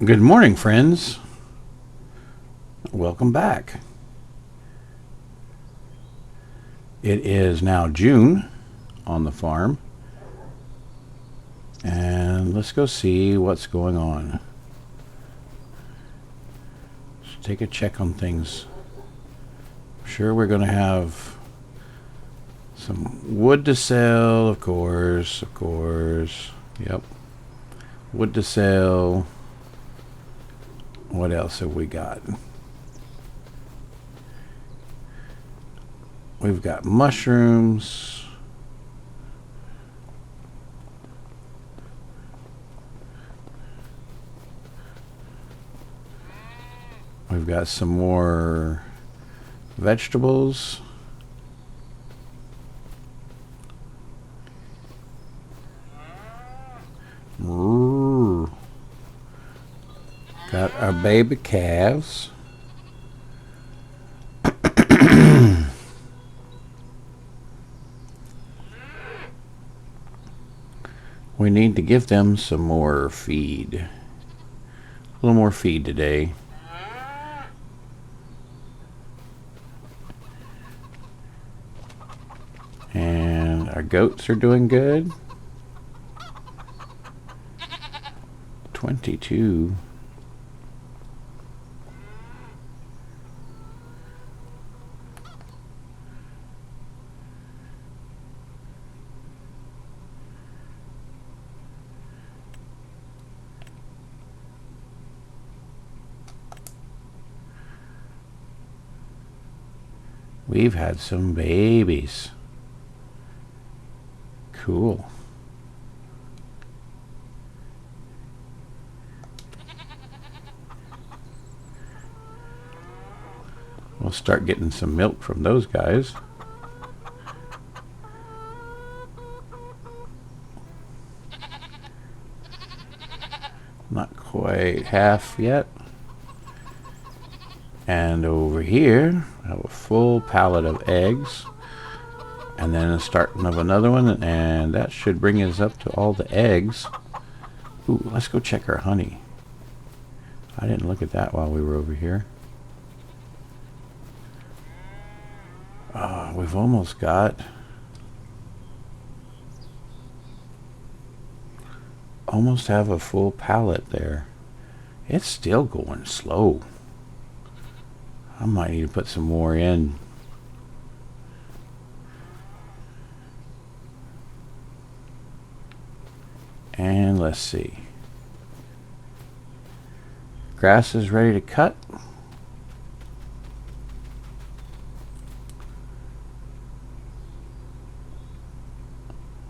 Good morning, friends. Welcome back. It is now June on the farm, and let's go see what's going on. Let's take a check on things. I'm sure we're going to have some wood to sell, of course. Yep. Wood to sell. What else have we got? We've got mushrooms. We've got some more vegetables. Got our baby calves. We need to give them some more feed. A little more feed today. And our goats are doing good. 22. We've had some babies. Cool. We'll start getting some milk from those guys. Not quite half yet. And over here, I have a full pallet of eggs. And then a starting of another one, and that should bring us up to all the eggs. Ooh, let's go check our honey. I didn't look at that while we were over here. We've almost got... almost have a full pallet there. It's still going slow. I might need to put some more in. And let's see. Grass is ready to cut.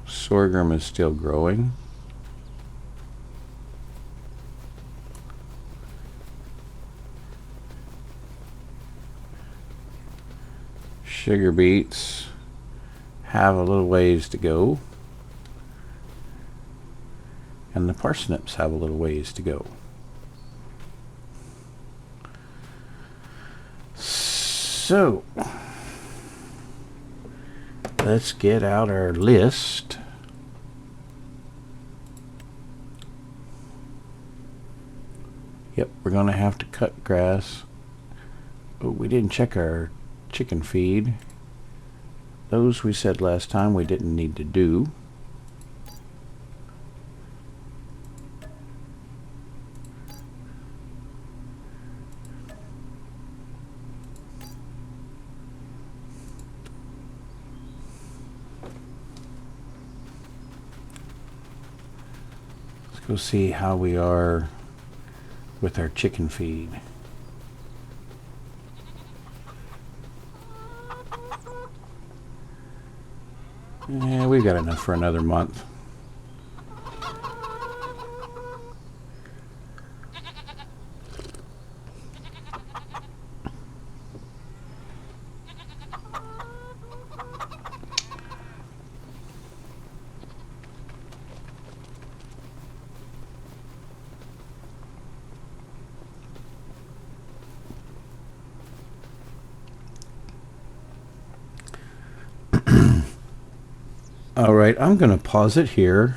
Sorghum is still growing. Sugar beets have a little ways to go. And the parsnips have a little ways to go. So, let's get out our list. Yep, we're going to have to cut grass. Oh, we didn't check our chicken feed. Those we said last time we didn't need to do. Let's go see how we are with our chicken feed. Yeah, we've got enough for another month. Alright, I'm going to pause it here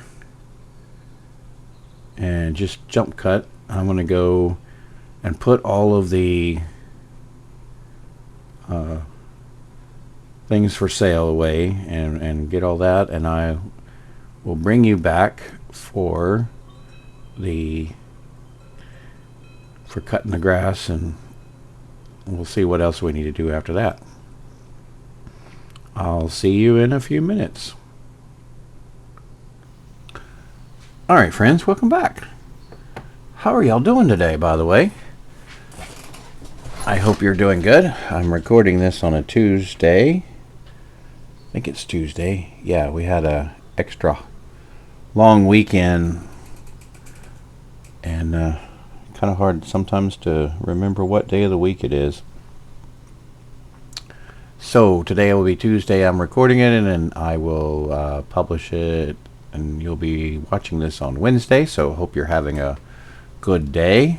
and just jump cut I'm going to go and put all of the things for sale away and get all that, and I will bring you back for cutting the grass, and we'll see what else we need to do after that. I'll see you in a few minutes. All right, friends, welcome back. How are y'all doing today, by the way? I hope you're doing good. I'm recording this on a Tuesday. I think it's Tuesday. Yeah, we had a extra long weekend, and kind of hard sometimes to remember what day of the week it is. So today will be Tuesday. I'm recording it, and I will publish it, and you'll be watching this on Wednesday. So hope you're having a good day.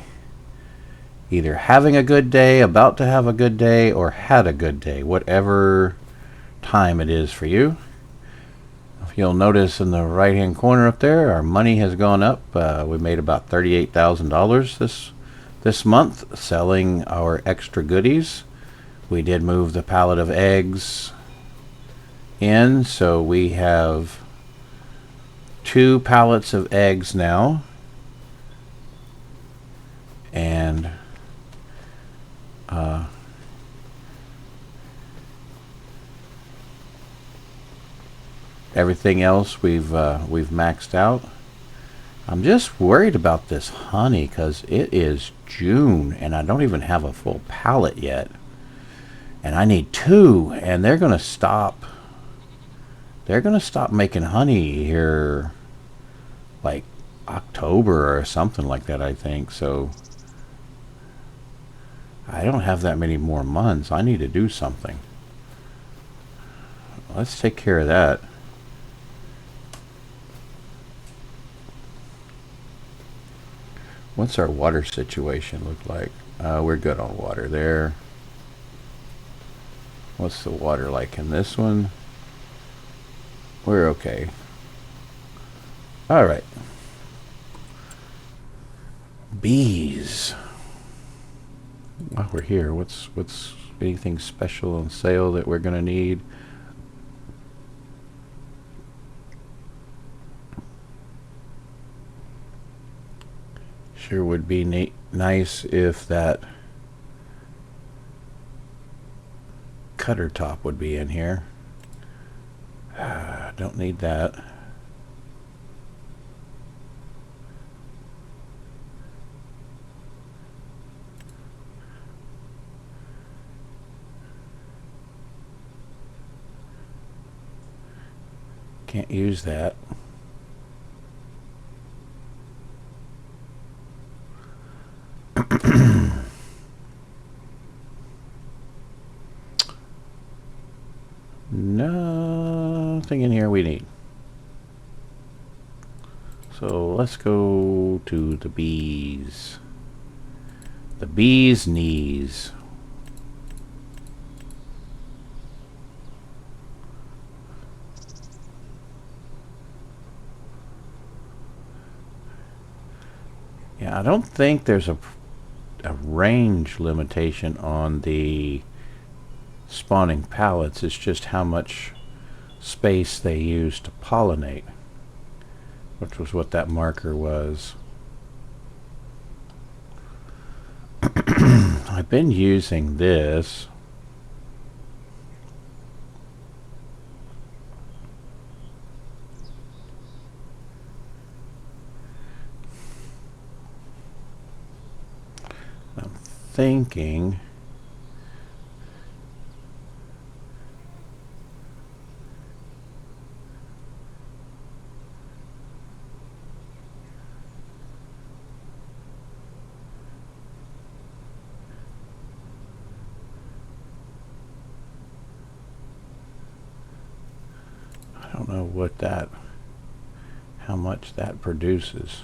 Either having a good day, about to have a good day, or had a good day, whatever time it is for you. If you'll notice in the right hand corner up there, our money has gone up. We made about $38,000 this month selling our extra goodies. We did move the pallet of eggs in, so we have 2 pallets of eggs now, and everything else we've maxed out. I'm just worried about this honey because it is June and I don't even have a full pallet yet, and I need 2, and they're gonna stop making honey here like October or something like that, I think. So I don't have that many more months. I need to do something. Let's take care of that. What's our water situation look like? We're good on water there. What's the water like in this one? We're okay. All right. Bees. While we're here, what's anything special on sale that we're gonna need? Sure would be nice if that cutter top would be in here. Don't need that. Can't use that. Nothing in here we need. So let's go to the bees. The bees' knees. Yeah, I don't think there's a range limitation on the spawning pallets. It's just how much space they use to pollinate, which was what that marker was. I've been using this. I'm thinking I don't know how much that produces.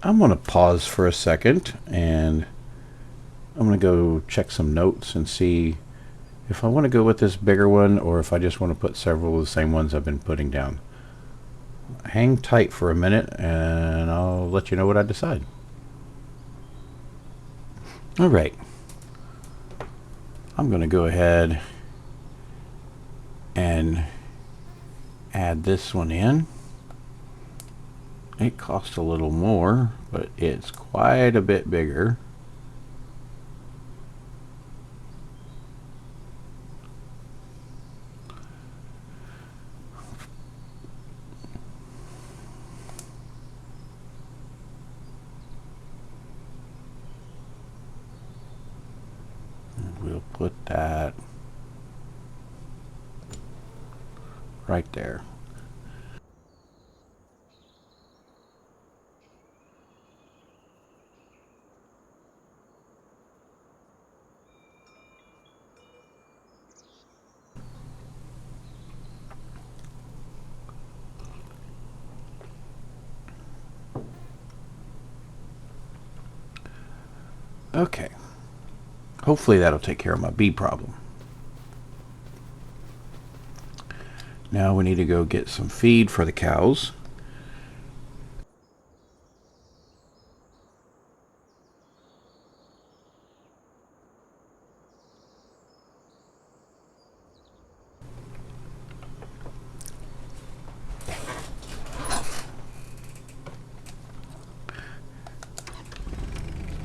I'm going to pause for a second, and I'm going to go check some notes and see if I want to go with this bigger one or if I just want to put several of the same ones I've been putting down. Hang tight for a minute and I'll let you know what I decide. Alright, I'm going to go ahead and add this one in. It costs a little more, but it's quite a bit bigger. We'll put that right there. Okay. Hopefully that'll take care of my bee problem. Now we need to go get some feed for the cows.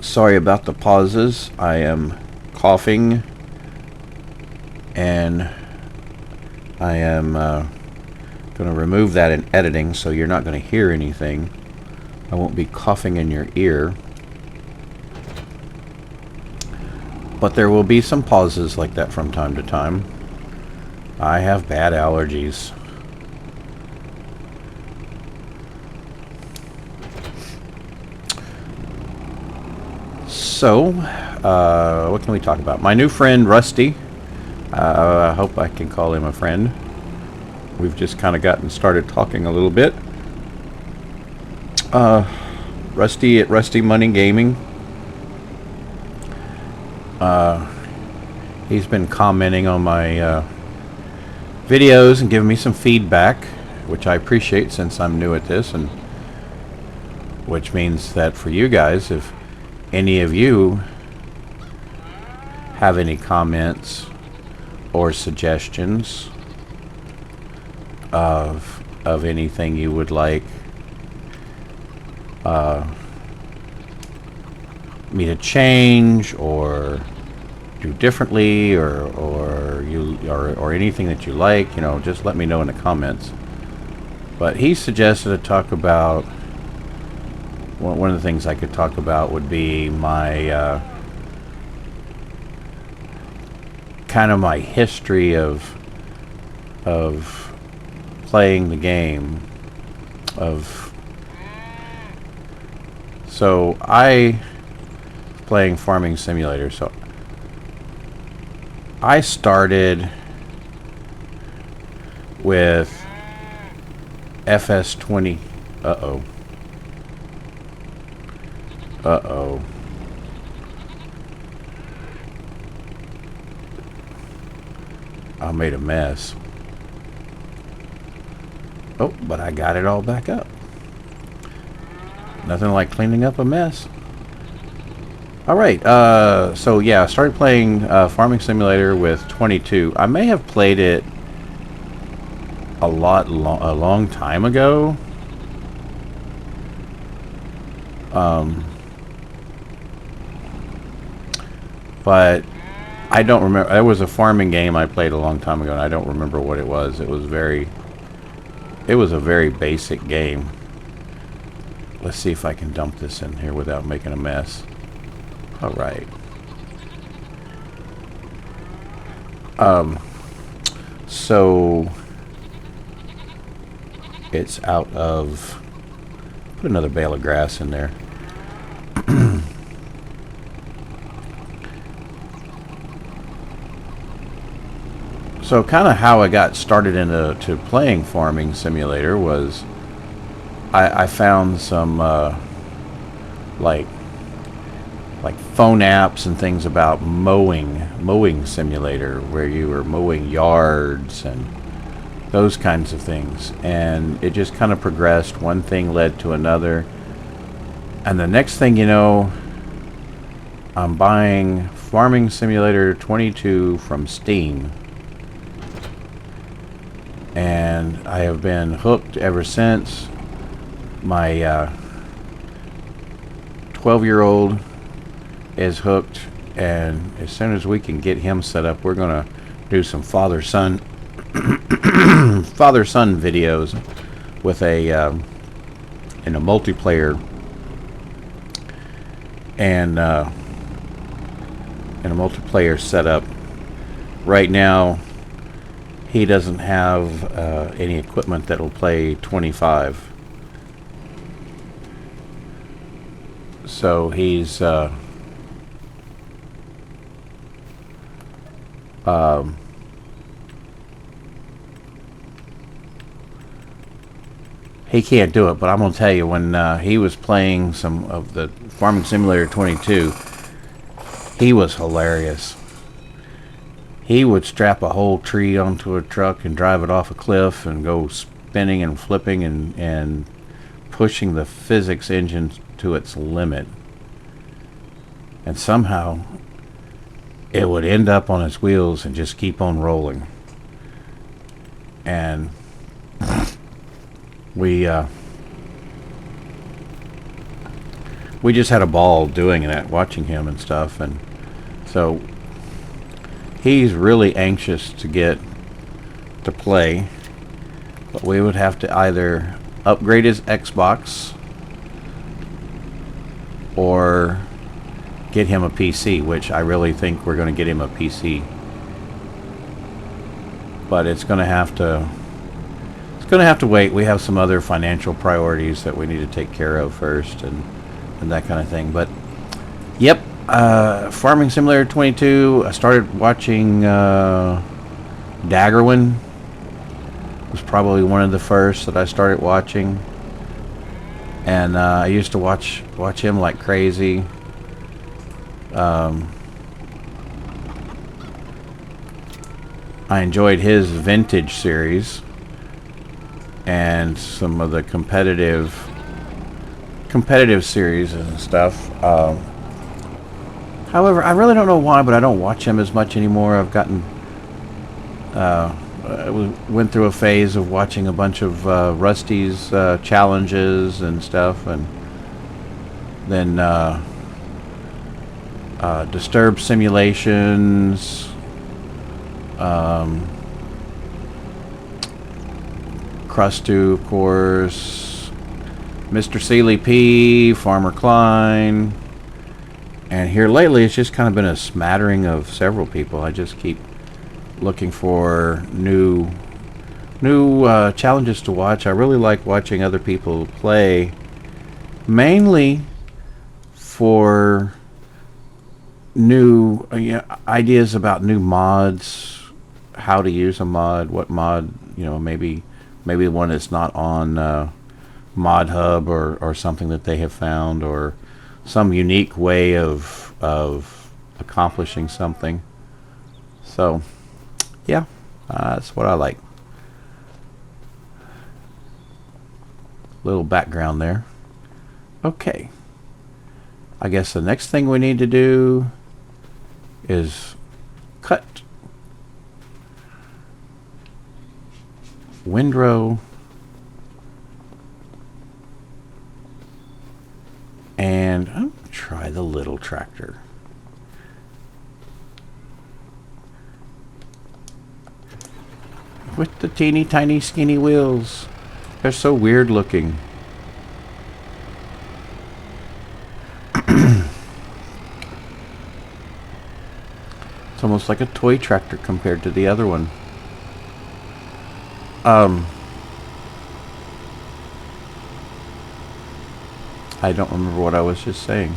Sorry about the pauses. I am coughing and I am going to remove that in editing, so you're not going to hear anything. I won't be coughing in your ear, but there will be some pauses like that from time to time. I have bad allergies. So, what can we talk about? My new friend, Rusty. I hope I can call him a friend. We've just kind of gotten started talking a little bit. Rusty at Rusty Money Gaming. He's been commenting on my videos and giving me some feedback, which I appreciate since I'm new at this, and which means that for you guys, if any of you have any comments or suggestions of anything you would like me to change or do differently, or anything that you like, you know, just let me know in the comments. But he suggested to talk about, one of the things I could talk about would be my kind of my history of playing the game. So I playing Farming Simulator. So I started with FS20. Uh-oh. I made a mess. Oh, but I got it all back up. Nothing like cleaning up a mess. Alright, so yeah, I started playing Farming Simulator with 22. I may have played it a long time ago. But I don't remember. It was a farming game I played a long time ago, and I don't remember what it was. It was a very basic game. Let's see if I can dump this in here without making a mess. All right. So it's out of, put another bale of grass in there. So kind of how I got started into playing Farming Simulator was I found some like phone apps and things about mowing simulator, where you were mowing yards and those kinds of things. And it just kind of progressed. One thing led to another. And the next thing you know, I'm buying Farming Simulator 22 from Steam. And I have been hooked ever since. My 12-year-old is hooked, and as soon as we can get him set up, we're going to do some father-son father-son videos with a in a multiplayer and in a multiplayer setup. Right now, he doesn't have any equipment that'll play 25, so he's he can't do it. But I'm gonna tell you, when he was playing some of the Farming Simulator 22, he was hilarious. He would strap a whole tree onto a truck and drive it off a cliff and go spinning and flipping and pushing the physics engine to its limit. And somehow it would end up on its wheels and just keep on rolling. And we just had a ball doing that, watching him and stuff. And so he's really anxious to get to play, but we would have to either upgrade his Xbox or get him a PC, which I really think we're going to get him a PC. But it's going to have to wait. We have some other financial priorities that we need to take care of first, and that kind of thing. But yep, Farming Simulator 22. I started watching Daggerwin. Was probably one of the first that I started watching, and I used to watch him like crazy. I enjoyed his vintage series and some of the competitive series and stuff. However, I really don't know why, but I don't watch him as much anymore. I've gotten I went through a phase of watching a bunch of Rusty's challenges and stuff, and then Disturbed Simulations, Crustu, of course, Mr. Seeley P, Farmer Klein, and here lately it's just kind of been a smattering of several people. I just keep looking for new challenges to watch. I really like watching other people play, mainly for new ideas about new mods, how to use a mod, what mod, maybe one that's not on Mod Hub or something that they have found, or some unique way of accomplishing something. So yeah, that's what I like. Little background there. Okay, I guess the next thing we need to do is cut windrow and I'm gonna try the little tractor. With the teeny tiny skinny wheels. They're so weird looking. It's almost like a toy tractor compared to the other one. I don't remember what I was just saying.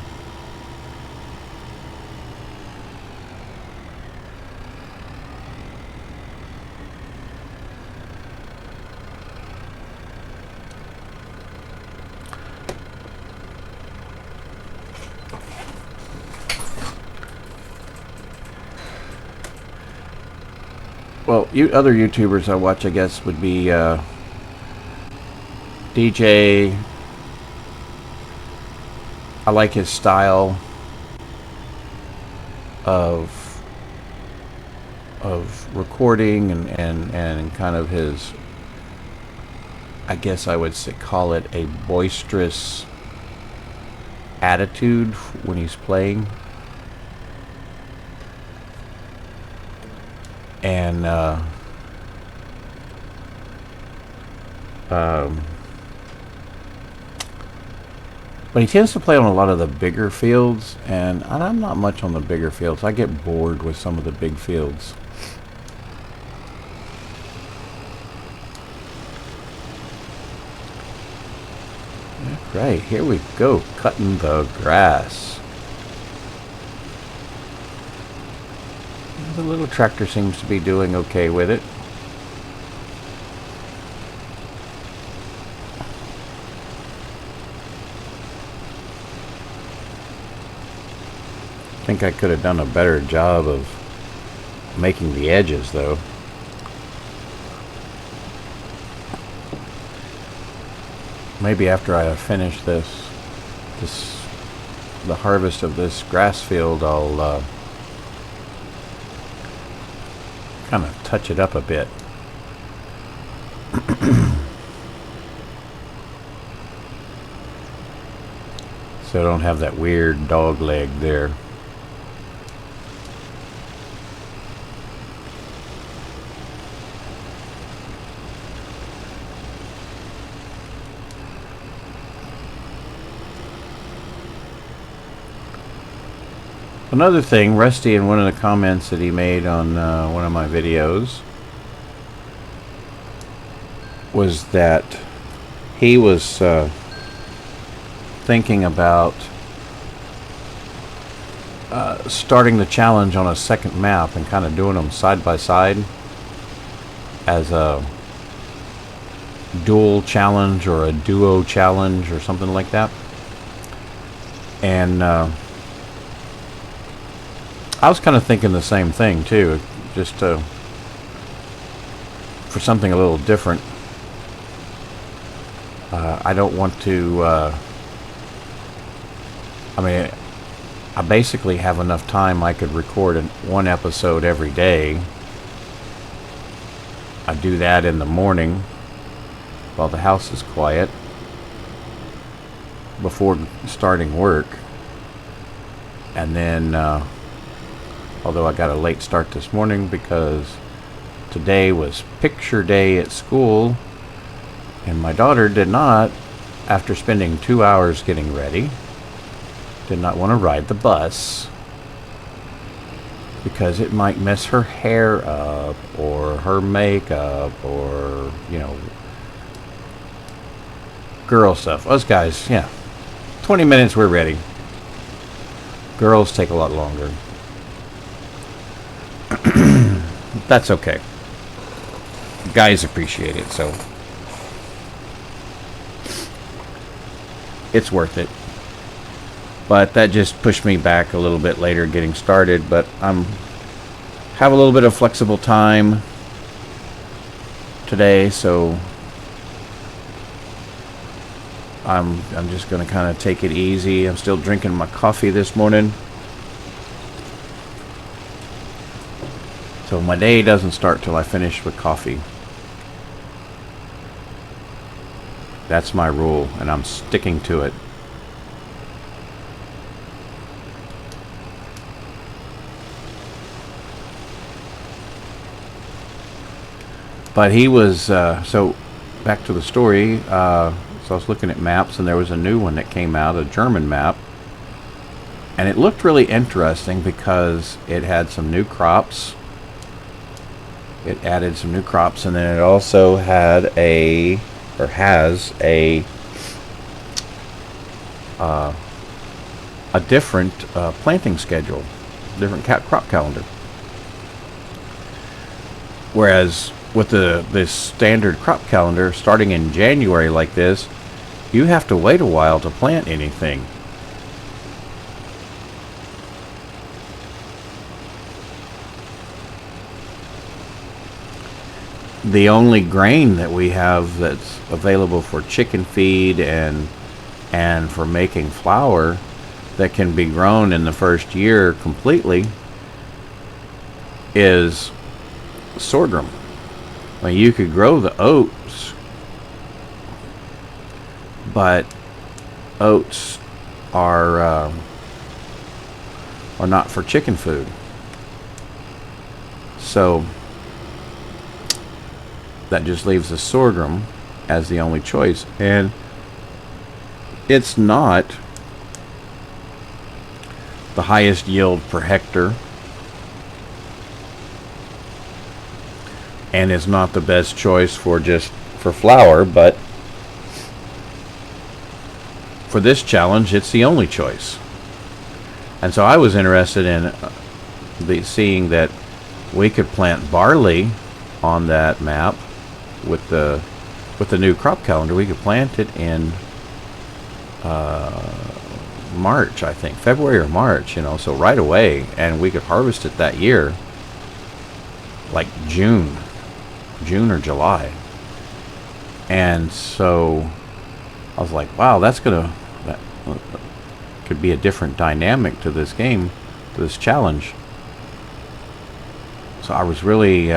well, other YouTubers I watch, I guess, would be DJ. I like his style of recording and kind of his, I guess I would call it a boisterous attitude when he's playing. And but he tends to play on a lot of the bigger fields, and I'm not much on the bigger fields. I get bored with some of the big fields. Right, here we go, cutting the grass. The little tractor seems to be doing okay with it. I think I could have done a better job of making the edges, though. Maybe after I have finished the harvest of this grass field, I'll kind of touch it up a bit. So I don't have that weird dog leg there. Another thing, Rusty, in one of the comments that he made on one of my videos, was that he was thinking about starting the challenge on a second map and kind of doing them side by side as a dual challenge or a duo challenge or something like that. And I was kind of thinking the same thing too, just for something a little different. I don't want to, I mean, I basically have enough time I could record one episode every day. I do that in the morning while the house is quiet before starting work. And then, although I got a late start this morning because today was picture day at school, and my daughter did not, after spending 2 hours getting ready, did not want to ride the bus because it might mess her hair up or her makeup or, you know, girl stuff. Us guys, yeah, 20 minutes we're ready. Girls take a lot longer. That's okay. Guys appreciate it, so it's worth it. But that just pushed me back a little bit later getting started, but have a little bit of flexible time today, so I'm just going to kind of take it easy. I'm still drinking my coffee this morning. So my day doesn't start till I finish with coffee. That's my rule, and I'm sticking to it. But he was, so back to the story, so I was looking at maps, and there was a new one that came out, a German map. And it looked really interesting because it had some new crops. It added some new crops, and then it also had has a different planting schedule, different crop calendar. Whereas with this standard crop calendar, starting in January like this, you have to wait a while to plant anything. the only grain that we have that's available for chicken feed and for making flour that can be grown in the first year completely is sorghum. I mean, you could grow the oats, but oats are not for chicken food. So that just leaves the sorghum as the only choice, and it's not the highest yield per hectare, and is not the best choice for flour, but for this challenge it's the only choice. And so I was interested in seeing that we could plant barley on that map with the new crop calendar. We could plant it in March, I think, February or March, so right away, and we could harvest it that year, like June or July. And so I was like, wow, that could be a different dynamic to this game, to this challenge. So I was really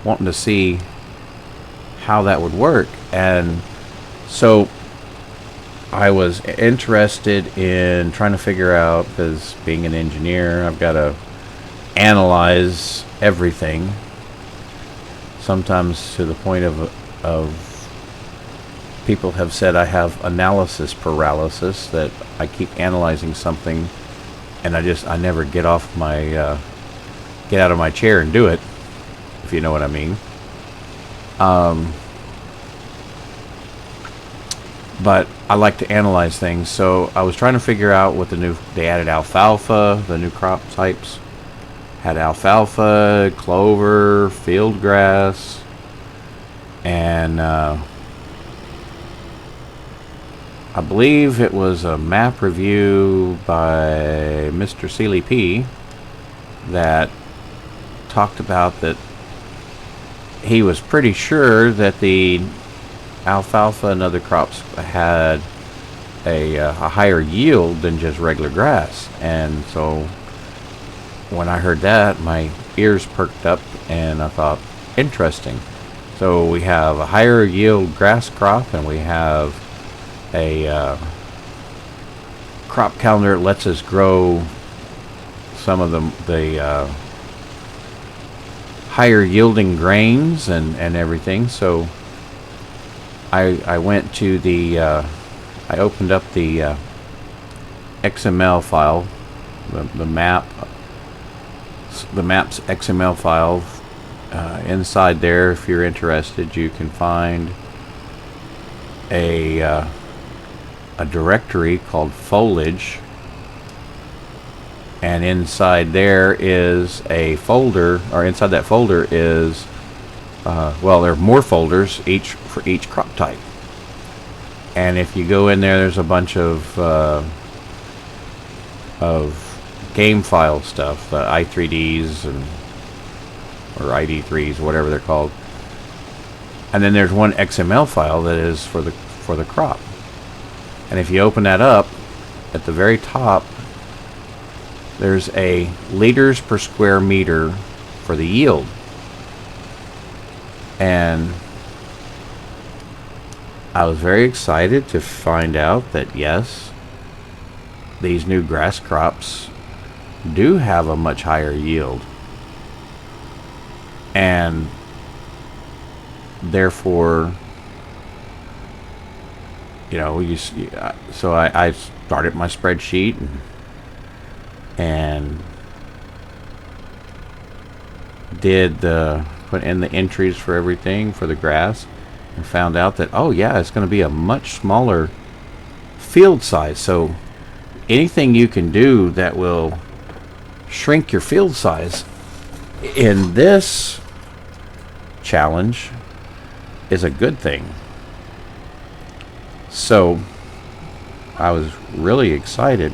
wanting to see how that would work. And so I was interested in trying to figure out, because being an engineer, I've got to analyze everything, sometimes to the point of people have said I have analysis paralysis, that I keep analyzing something and I never get out of my chair and do it, if you know what I mean. But I like to analyze things, so I was trying to figure out what they added alfalfa, the new crop types had alfalfa, clover, field grass, and I believe it was a map review by Mr. Seeley P that talked about that he was pretty sure that the alfalfa and other crops had a higher yield than just regular grass. And so when I heard that, my ears perked up and I thought, interesting. So we have a higher yield grass crop, and we have a crop calendar that lets us grow some of the higher yielding grains and everything. So I went to I opened up the XML file, the map's XML file. Inside there, if you're interested, you can find a directory called foliage, and inside there is a folder, or inside that folder is well, there are more folders for each crop type. And if you go in there, there's a bunch of game file stuff, the i3ds or ID3s, whatever they're called. And then there's one XML file that is for the crop. And if you open that up, at the very top, there's a liters per square meter for the yield. And I was very excited to find out that yes, these new grass crops do have a much higher yield, and therefore, so I started my spreadsheet and put in the entries for everything for the grass, and found out that, oh yeah, it's going to be a much smaller field size. So anything you can do that will shrink your field size in this challenge is a good thing. So I was really excited.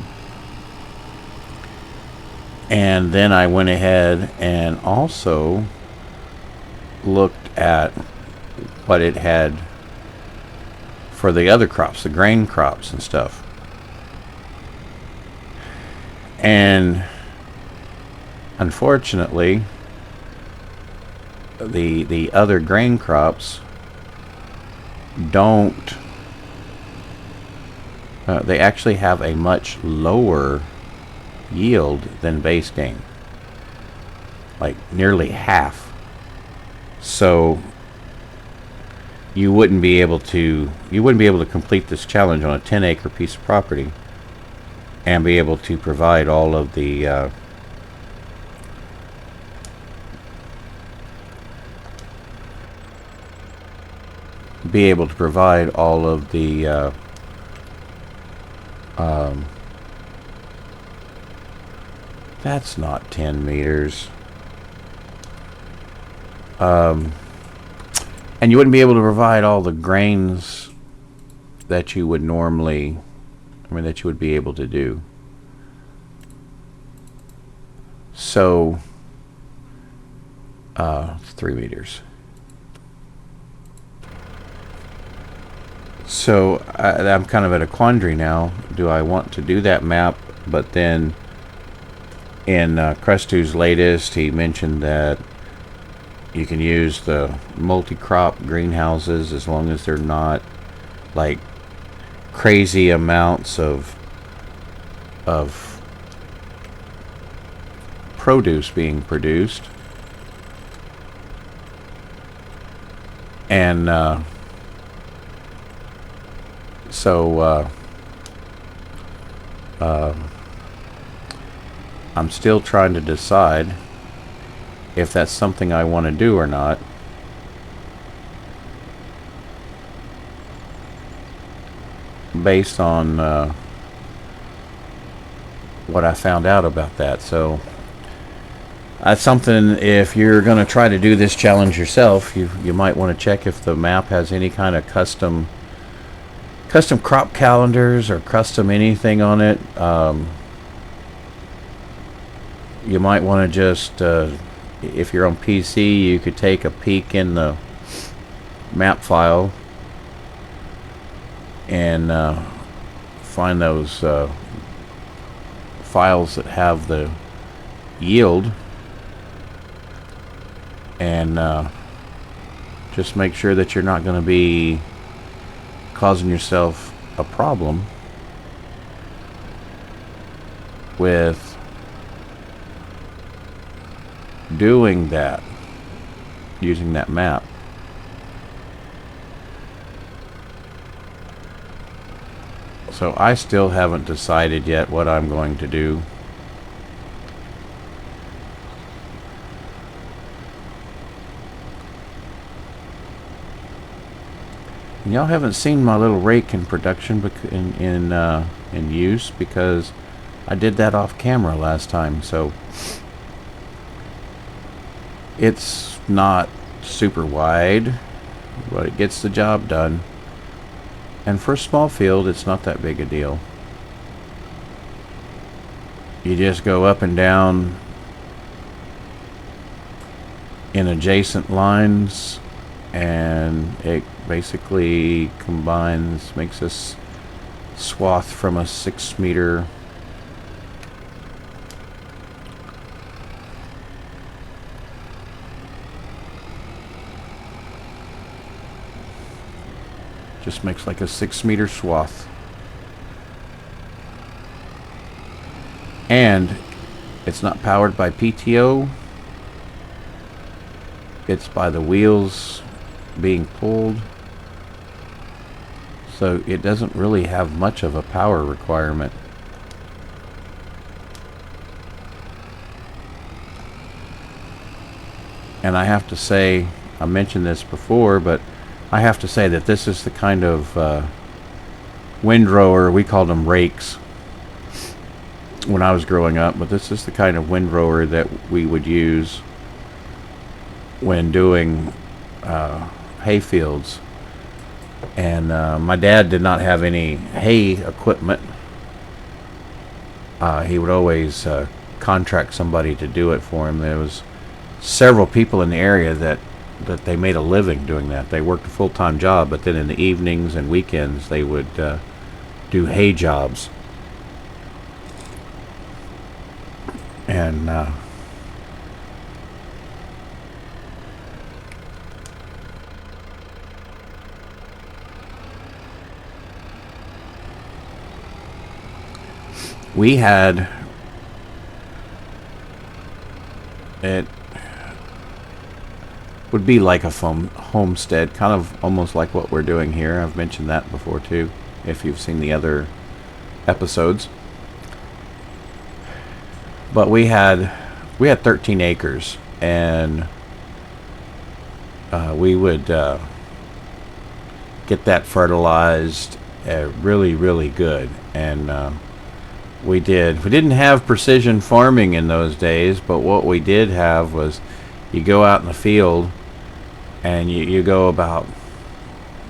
And then I went ahead and also looked at what it had for the other crops, the grain crops and stuff. And unfortunately, the other grain crops don't, they actually have a much lower yield than base game, like nearly half. So you wouldn't be able to complete this challenge on a 10-acre piece of property and be able to provide all of the that's not 10 meters. And you wouldn't be able to provide all the grains that you would normally, that you would be able to do. So, it's 3 meters. So, I'm kind of at a quandary now. Do I want to do that map? But then, in Crestu's latest, he mentioned that you can use the multi-crop greenhouses as long as they're not like crazy amounts of produce being produced. And I'm still trying to decide if that's something I want to do or not. Based on what I found out about that. So that's something, if you're going to try to do this challenge yourself, you might want to check if the map has any kind of custom crop calendars or custom anything on it. You might want to just if you're on PC, you could take a peek in the map file and find those files that have the yield, and just make sure that you're not going to be causing yourself a problem with doing that, using that map. So I still haven't decided yet what I'm going to do. And y'all haven't seen my little rake in production in use, because I did that off camera last time. So it's not super wide, but it gets the job done. And for a small field, it's not that big a deal. You just go up and down in adjacent lines, and it basically combines, makes this swath from a 6 meter just makes like a 6 meter swath. And it's not powered by PTO. It's by the wheels being pulled. So it doesn't really have much of a power requirement. And I have to say, I mentioned this before, but I have to say that this is the kind of windrower, we called them rakes when I was growing up, but this is the kind of windrower that we would use when doing hay fields. And my dad did not have any hay equipment. He would always contract somebody to do it for him. There was several people in the area that that they made a living doing that. They worked a full-time job, but then in the evenings and weekends they would do hay jobs. And we had it would be like a homestead, kind of almost like what we're doing here. I've mentioned that before too, if you've seen the other episodes. But we had 13 acres, and we would get that fertilized really, really good. And we didn't have precision farming in those days, but what we did have was, you go out in the field and you go about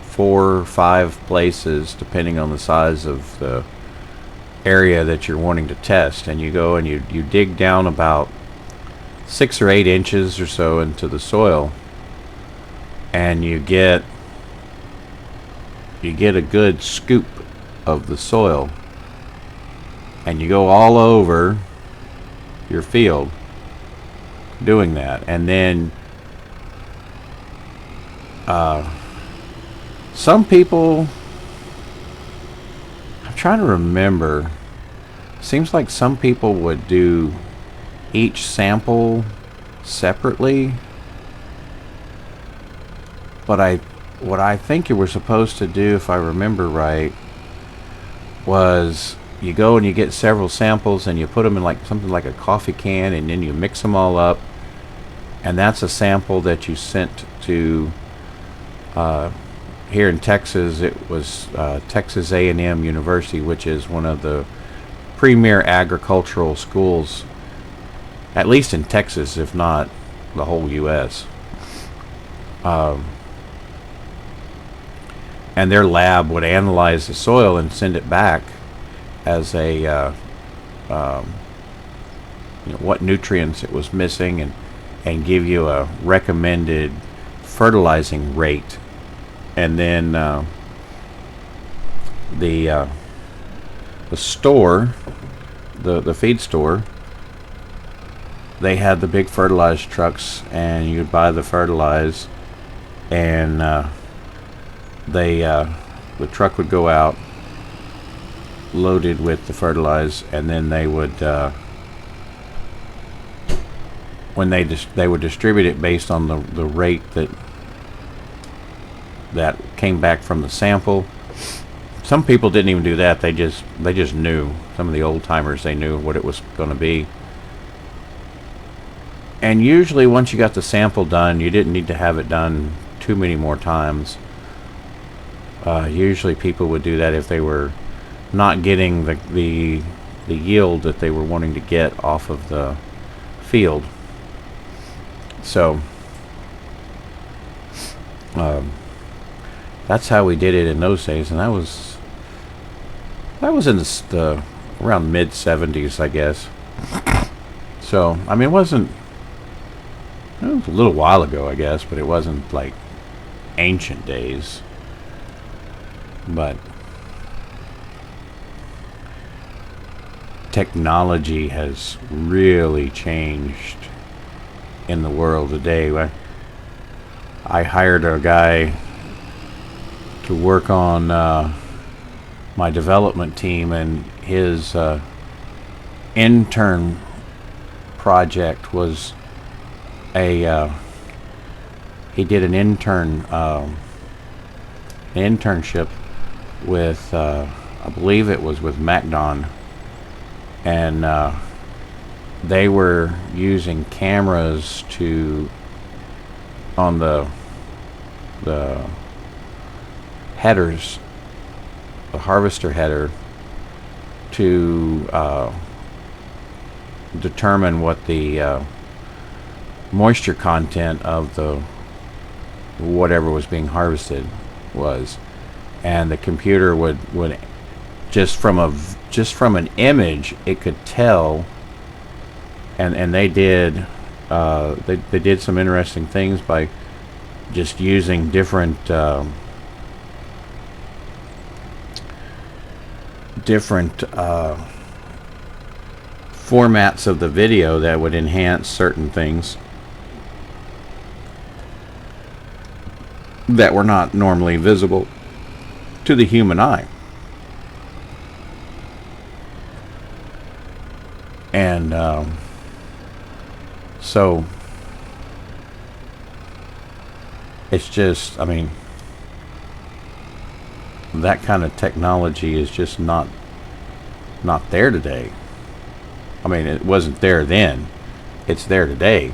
4 or 5 places depending on the size of the area that you're wanting to test, and you go and you dig down about 6 or 8 inches or so into the soil, and you get a good scoop of the soil, and you go all over your field doing that. And then some people, I'm trying to remember, seems like some people would do each sample separately, but what I think you were supposed to do, if I remember right, was you go and you get several samples and you put them in like something like a coffee can, and then you mix them all up, and that's a sample that you sent to here in Texas. It was Texas A&M University, which is one of the premier agricultural schools, at least in Texas, if not the whole U.S. And their lab would analyze the soil and send it back as a what nutrients it was missing, and give you a recommended fertilizing rate. And then the store, the feed store, they had the big fertilizer trucks, and you'd buy the fertilize, and the truck would go out loaded with the fertilizer, and then they would they would distribute it based on the rate that came back from the sample. Some people didn't even do that. They just knew. Some of the old timers, they knew what it was going to be. And usually once you got the sample done, you didn't need to have it done too many more times. Usually people would do that if they were not getting the yield that they were wanting to get off of the field. So that's how we did it in those days, and that was in the around mid-70s, I guess. So I mean, it was a little while ago, I guess, but it wasn't like ancient days. But technology has really changed in the world today. I hired a guy to work on my development team, and his intern project was he did an internship with I believe it was with MacDon, and they were using cameras on the headers, the harvester header, to determine what the moisture content of the whatever was being harvested was. And the computer would just from an image, it could tell. And they did some interesting things by just using different formats of the video that would enhance certain things that were not normally visible to the human eye. And so it's just, I mean, that kind of technology is just not there today. I mean, it wasn't there then. It's there today.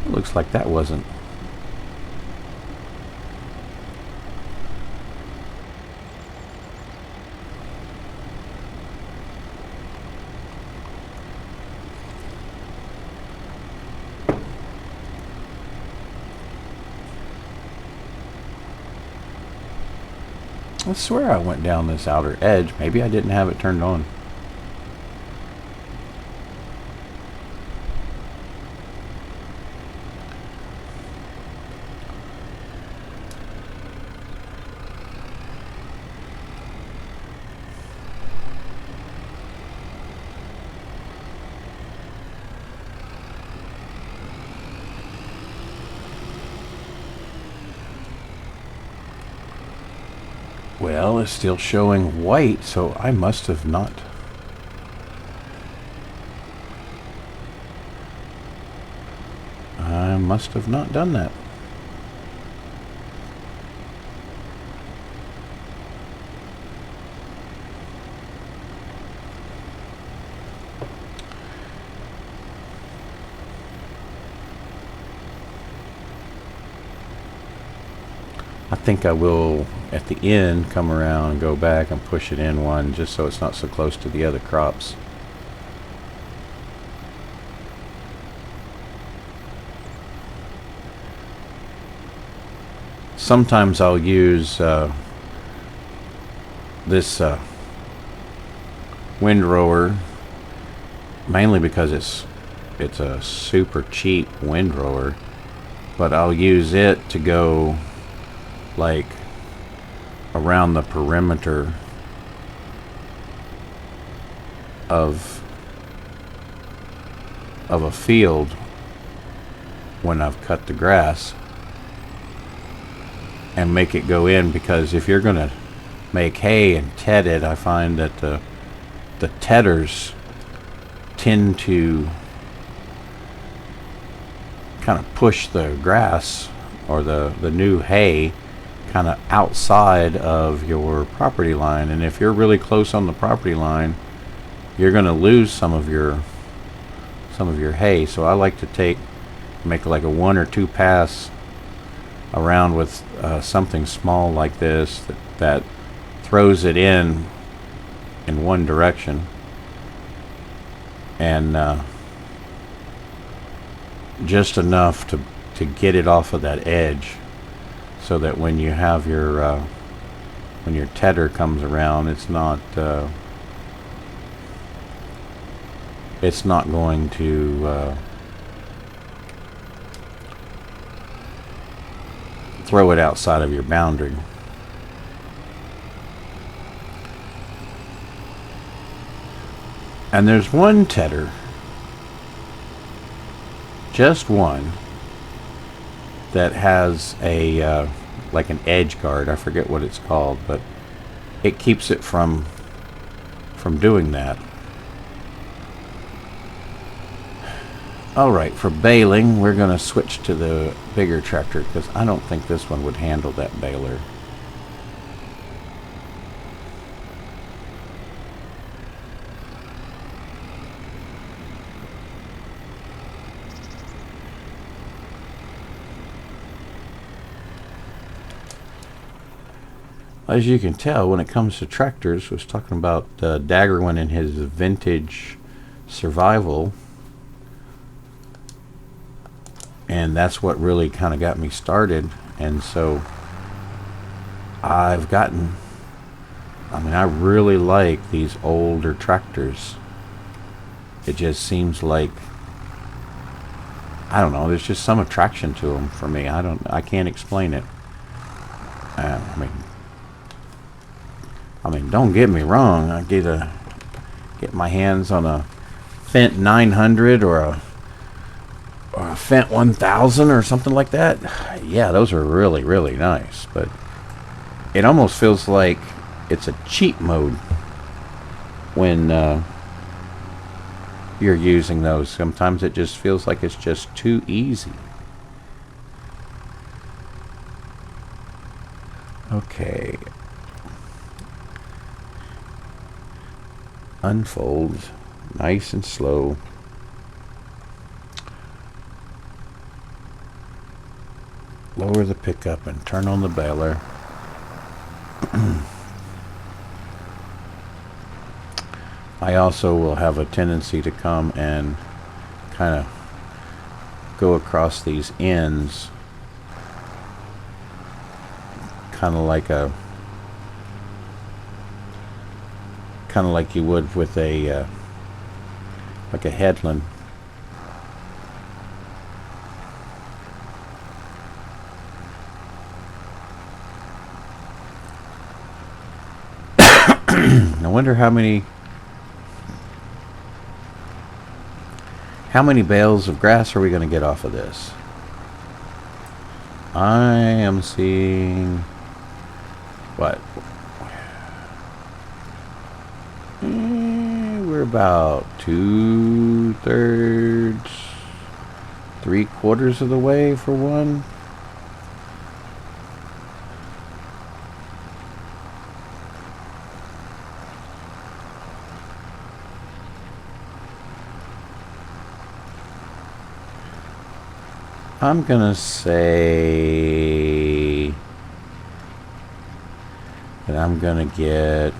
It looks like that wasn't. I swear I went down this outer edge. Maybe I didn't have it turned on. Well, it's still showing white, so I must have not. I must have not done that. I think I will, at the end, come around and go back and push it in one just so it's not so close to the other crops. Sometimes I'll use this windrower, mainly because it's a super cheap windrower, but I'll use it to go like around the perimeter of a field when I've cut the grass, and make it go in, because if you're gonna make hay and ted it, I find that the tedders tend to kind of push the grass or the new hay kind of outside of your property line, and if you're really close on the property line, you're going to lose some of your hay. So I like to make like a 1 or 2 pass around with something small like this that throws it in one direction, and just enough to get it off of that edge, so that when you have your when your tedder comes around, it's not going to throw it outside of your boundary. And there's one tedder, just one, that has a like an edge guard. I forget what it's called, but it keeps it from doing that. Alright, for baling, we're going to switch to the bigger tractor, because I don't think this one would handle that baler. As you can tell, when it comes to tractors, I was talking about Daggerwin and his vintage survival, and that's what really kind of got me started. And so I really like these older tractors. It just seems like I don't know. There's just some attraction to them for me. I can't explain it. I mean, don't get me wrong. I get my hands on a Fent 900 or a Fent 1000 or something like that. Yeah, those are really, really nice. But it almost feels like it's a cheat mode when you're using those. Sometimes it just feels like it's just too easy. Okay. Unfold nice and slow. Lower the pickup and turn on the baler. I also will have a tendency to come and kind of go across these ends, kind of like you would with a like a headland. I wonder how many bales of grass are we going to get off of this? I am seeing what? We're about 2/3, 3/4 of the way for one. I'm gonna say that I'm gonna get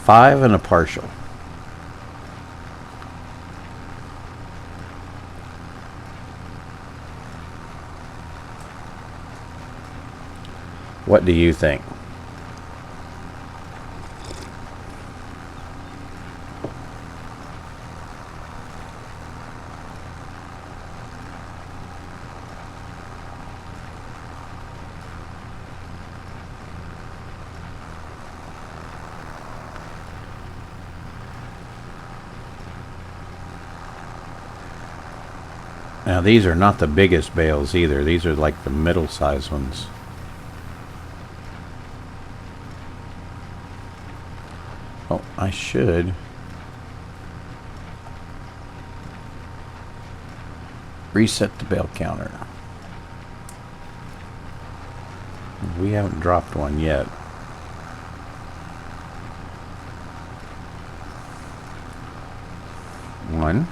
5 and a partial. What do you think? Now these are not the biggest bales either. These are like the middle-sized ones. Oh, I should reset the bale counter. We haven't dropped one yet. One.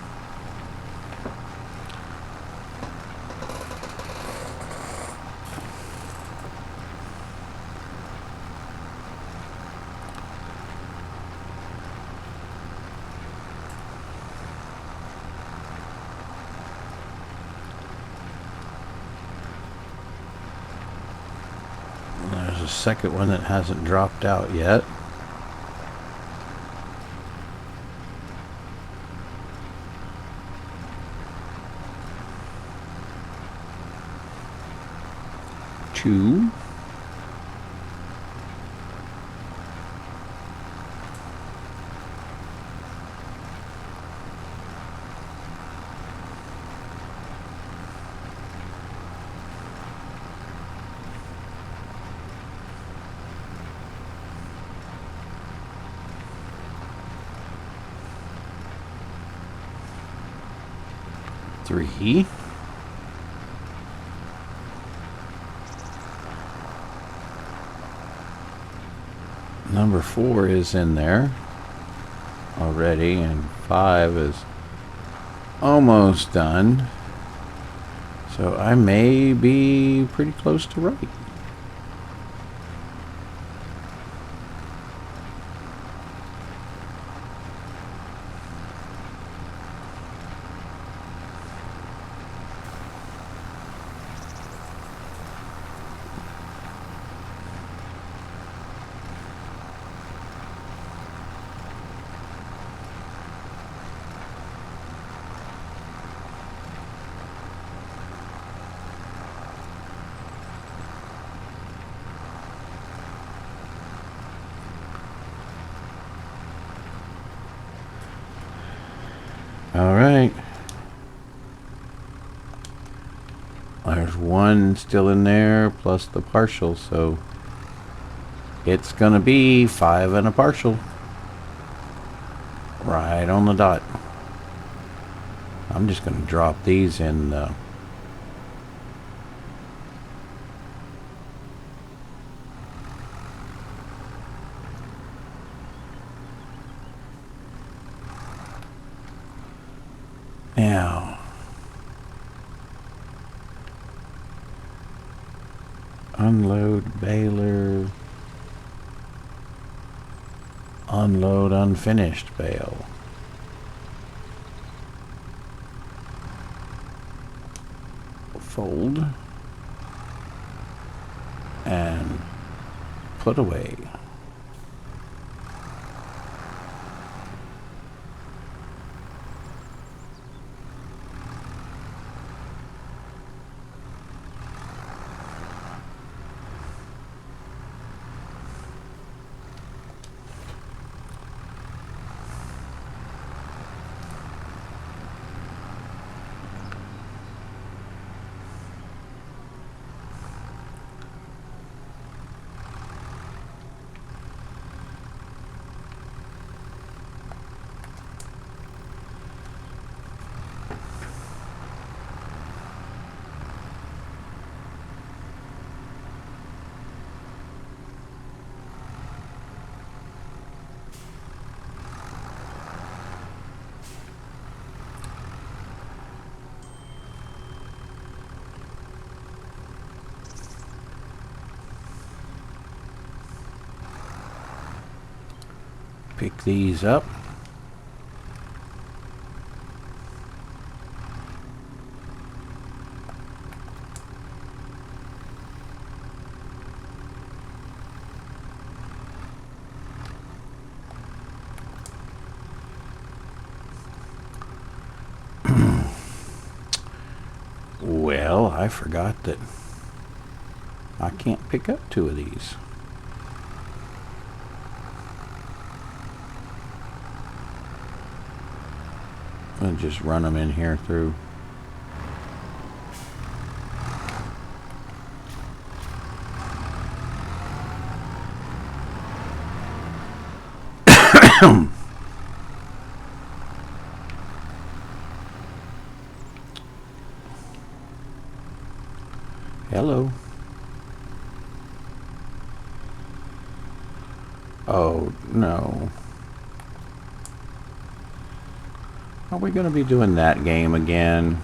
There's a second one that hasn't dropped out yet. Two. Three. Number 4 is in there already, and 5 is almost done. So I may be pretty close to right. one still in there plus the partial, so it's gonna be 5 and a partial. Right on the dot. I'm just gonna drop these in the now. Unload baler. Unload unfinished bale. Fold. And put away. Pick these up. Well, I forgot that I can't pick up 2 of these. I'll just run them in here through. Hello. Oh, no. Are we going to be doing that game again?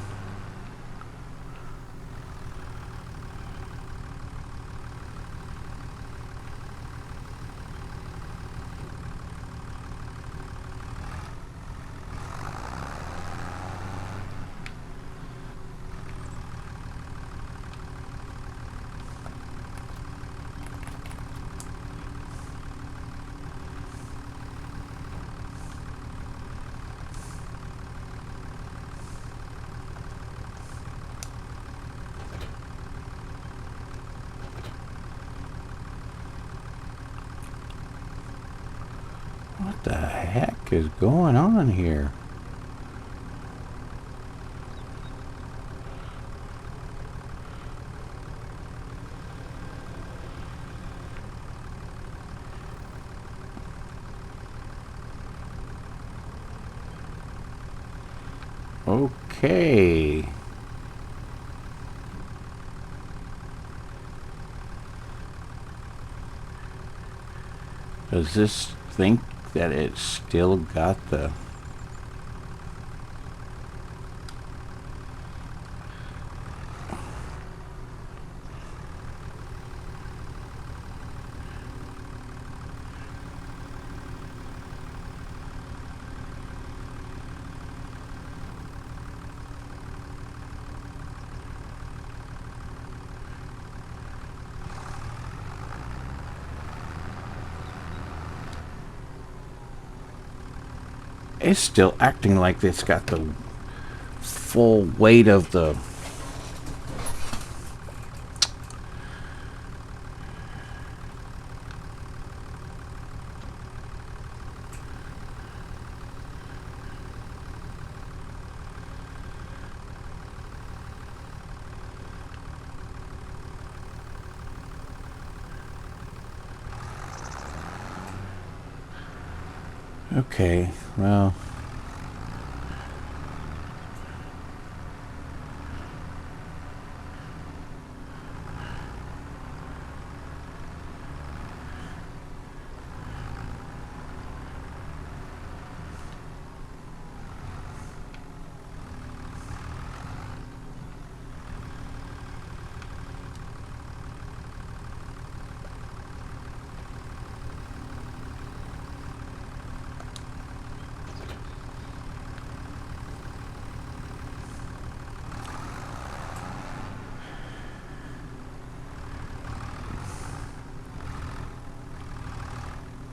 What the heck is going on here? Okay. Does this think that it's still got the... It's still acting like it's got the full weight of the... Okay, well,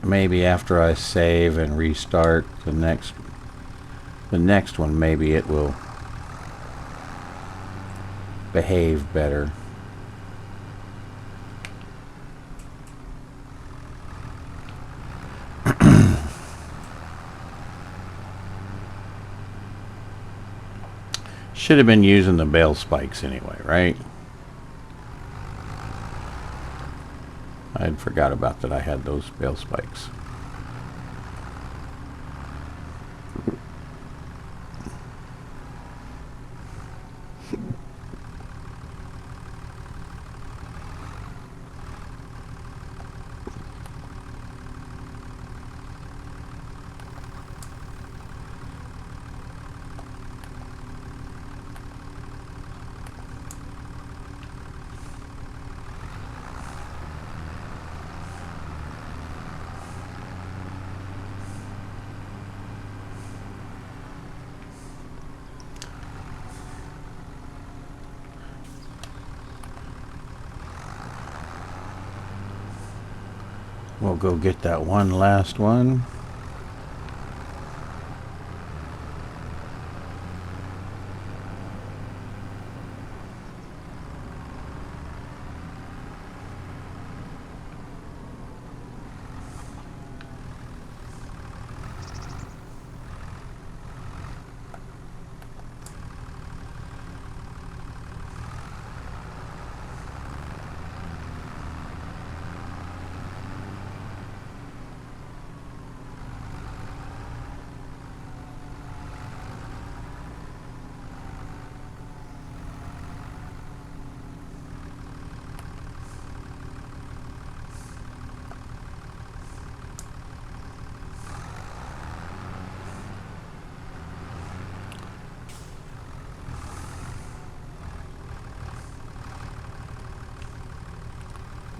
maybe after I save and restart the next one, maybe it will behave better. Should have been using the bale spikes anyway, right? I had forgot about that I had those bale spikes. We'll go get that one last one.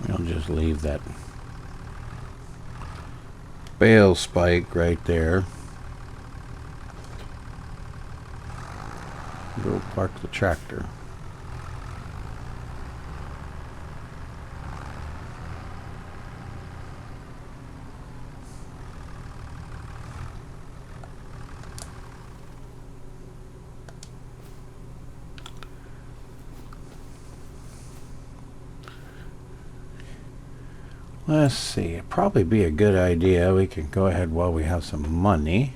I'll just leave that bale spike right there. Go park the tractor. Let's see, it'd probably be a good idea. We can go ahead while we have some money.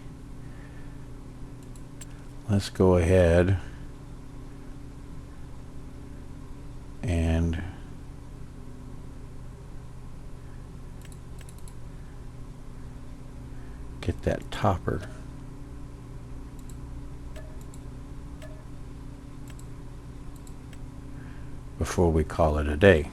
Let's go ahead and get that topper. Before we call it a day.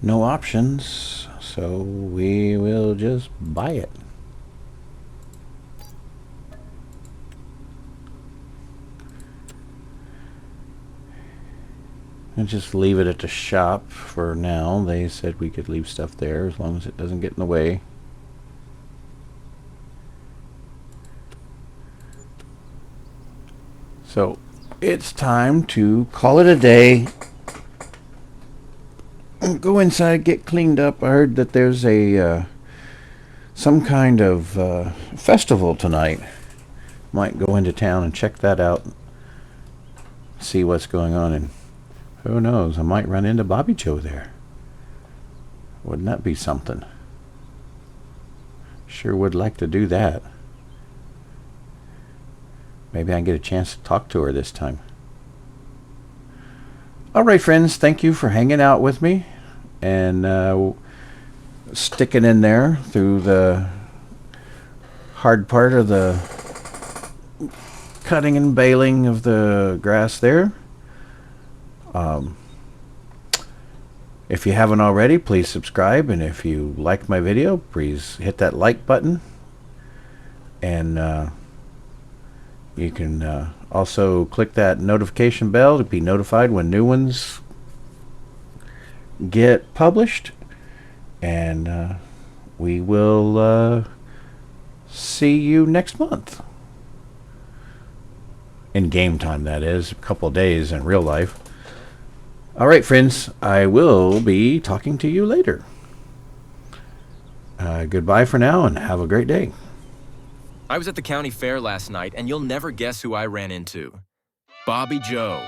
No options, so we will just buy it. And just leave it at the shop for now. They said we could leave stuff there as long as it doesn't get in the way. So it's time to call it a day. Go inside, get cleaned up. I heard that there's a some kind of festival tonight. Might go into town and check that out. See what's going on, and who knows, I might run into Bobby Joe there. Wouldn't that be something? Sure would like to do that. Maybe I can get a chance to talk to her this time. All right, friends. Thank you for hanging out with me and sticking in there through the hard part of the cutting and baling of the grass there. If you haven't already, please subscribe, and if you like my video, please hit that like button, and you can also click that notification bell to be notified when new ones get published, and we will see you next month. In game time, that is. A couple days in real life. All right, friends. I will be talking to you later. Goodbye for now, and have a great day. I was at the county fair last night, and you'll never guess who I ran into. Bobby Joe.